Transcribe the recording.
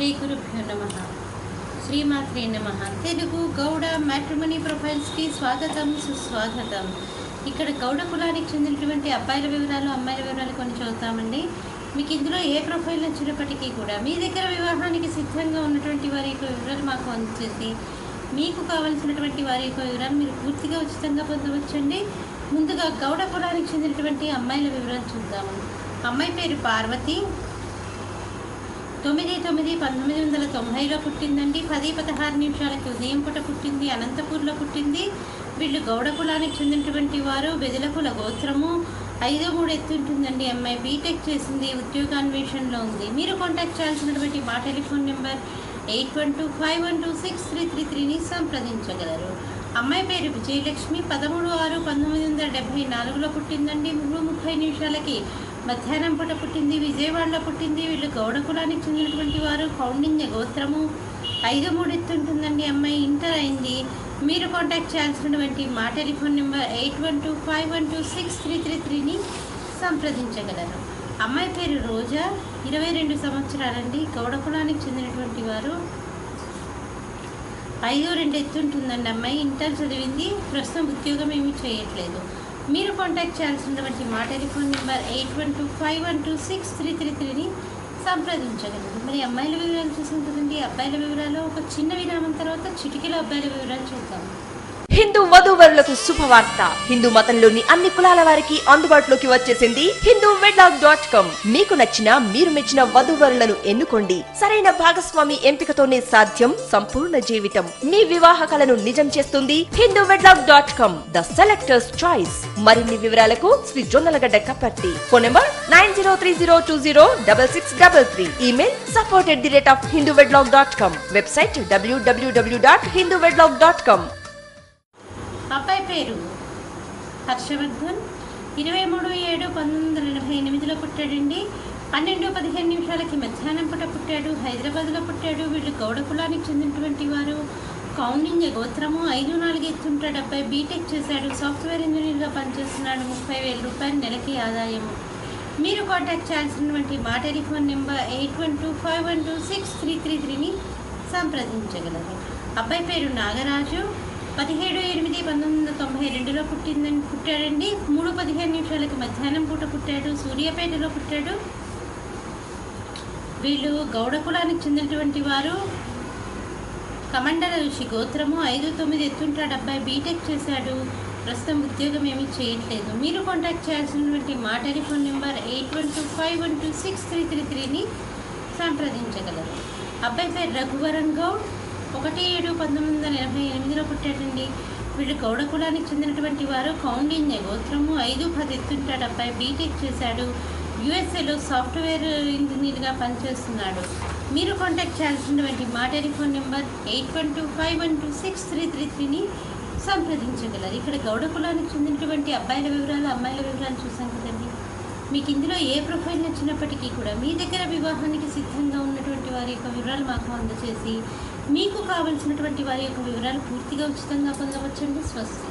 శ్రీ గురుభ్యో నమః. శ్రీమాత్రే నమః. తెలుగు గౌడ మ్యాట్రిమనీ ప్రొఫైల్స్కి స్వాగతం, సుస్వాగతం. ఇక్కడ గౌడ కులానికి చెందినటువంటి అబ్బాయిల వివరాలు, అమ్మాయిల వివరాలు కొన్ని చదువుతామండి. మీకు ఇందులో ఏ ప్రొఫైల్ వచ్చినప్పటికీ కూడా మీ దగ్గర వివాహానికి సిద్ధంగా ఉన్నటువంటి వారి యొక్క వివరాలు మాకు అందచేసి మీకు కావాల్సినటువంటి వారి యొక్క వివరాలు మీరు పూర్తిగా ఉచితంగా పొందవచ్చండి. ముందుగా గౌడ కులానికి చెందినటువంటి అమ్మాయిల వివరాలు చూద్దాము. అమ్మాయి పేరు పార్వతి. 9/9/1990లో పుట్టిందండి. 10:16 ఉదయం పూట పుట్టింది. అనంతపూర్లో పుట్టింది. వీళ్ళు గౌడ కులానికి చెందినటువంటి వారు. బెదల కుల గోత్రము. 5'3" ఎత్తుంటుందండి. అమ్మాయి బీటెక్ చేసింది. ఉద్యోగాన్వేషణలో ఉంది. మీరు కాంటాక్ట్ చేయాల్సినటువంటి మా టెలిఫోన్ నెంబర్ 8125126333ని సంప్రదించగలరు. అమ్మాయి పేరు విజయలక్ష్మి. 13/6/1974లో పుట్టిందండి. 3:30 మధ్యాహ్నం పూట పుట్టింది. విజయవాడలో పుట్టింది. వీళ్ళు గౌడ కులానికి చెందినటువంటి వారు. కౌండిన్య గోత్రము. 5'3" ఎత్తుంటుందండి. అమ్మాయి ఇంటర్ అయింది. మీరు కాంటాక్ట్ చేయాల్సినటువంటి మా టెలిఫోన్ నెంబర్ 8125126333ని సంప్రదించగలరు. అమ్మాయి పేరు రోజా. 22 సంవత్సరాలండి. గౌడ కులానికి చెందినటువంటి వారు. 5'2" ఎత్తుంటుందండి. అమ్మాయి ఇంటర్ చదివింది. ప్రస్తుతం ఉద్యోగం ఏమీ చేయట్లేదు. మీరు కాంటాక్ట్ చేయాల్సినటువంటి మా టెలిఫోన్ నెంబర్ 8125126333ని సంప్రదించగలరు. మరి అమ్మాయిల వివరాలు చూసాం కదండి. అబ్బాయిల వివరాలు ఒక చిన్న విరామం తర్వాత చిటికెల అబ్బాయిల వివరాలు చూద్దాం. హిందూ వధూవరులకు శుభవార్త. హిందూ మతంలోని అన్ని కులాల వారికి అందుబాటులోకి వచ్చేసింది hinduwedlock.com. మీకు నచ్చిన, మీరు మెచ్చిన వధూవరులను ఎన్నుకోండి. సరైన భాగస్వామి ఎంపికతోనే సాధ్యం సంపూర్ణ జీవితం. మీ వివాహ కలను నిజం చేస్తుంది hinduwedlock.com, ద సెలెక్టర్స్ చాయిస్. మరిన్ని వివరాలకు Shri Jonnalagadda Kaparthi. Phone number 9030206633. Email support@hinduwedlock.com. Website www.hinduwedlock.com. అబ్బాయి పేరు హర్షవర్ధన్. 23/7/1988లో పుట్టాడండి. 12:15 మధ్యాహ్నం పూట పుట్టాడు. హైదరాబాద్లో పుట్టాడు. వీళ్ళు గౌడ కులానికి చెందినటువంటి వారు. కౌండిన్య గోత్రము. 5'4" ఎత్తుంటాడు. అబ్బాయి బీటెక్ చేశాడు. సాఫ్ట్వేర్ ఇంజనీర్గా పనిచేస్తున్నాడు. 30,000 రూపాయలు నెలకి ఆదాయము. మీరు కాంటాక్ట్ చేయాల్సినటువంటి మా టెలిఫోన్ నెంబర్ 8125126333ని సంప్రదించగలరు. అబ్బాయి పేరు నాగరాజు. 17/8/1992లో పుట్టాడండి. 3:15 మధ్యాహ్నం పూట పుట్టాడు. సూర్యాపేటలో పుట్టాడు. వీళ్ళు గౌడ కులానికి చెందినటువంటి వారు. కమండల ఋషి గోత్రము. 5'9" ఎత్తుంటాడు. అబ్బాయి బీటెక్ చేశాడు. ప్రస్తుతం ఉద్యోగం ఏమీ చేయట్లేదు. మీరు కాంటాక్ట్ చేయాల్సినటువంటి మా టెలిఫోన్ నెంబర్ 8125126333ని సంప్రదించగలరు. అబ్బాయి పేరు రఘువరన్ గౌడ్. 1/7/1988లో పుట్టాడండి. వీళ్ళు గౌడ కులానికి చెందినటువంటి వారు. కౌండిన్య గోత్రము. 5'10" ఎత్తుంటాడు. అబ్బాయి బీటెక్ చేశాడు. యుఎస్ఏలో సాఫ్ట్వేర్ ఇంజనీర్గా పనిచేస్తున్నాడు. మీరు కాంటాక్ట్ చేయాల్సినటువంటి మా టెలిఫోన్ నెంబర్ 8125126333ని సంప్రదించగలరు. ఇక్కడ గౌడ కులానికి చెందినటువంటి అబ్బాయిల వివరాలు, అమ్మాయిల వివరాలు చూసాం కదండి. మీకు ఇందులో ఏ ప్రొఫైల్ నచ్చినప్పటికీ కూడా మీ దగ్గర వివాహానికి సిద్ధంగా ఉన్నటువంటి వారి యొక్క వివరాలు మాకు అందజేసి మీకు కావలసినటువంటి వారి యొక్క వివరాలు పూర్తిగా ఉచితంగా పొందవచ్చండి. స్వస్తి.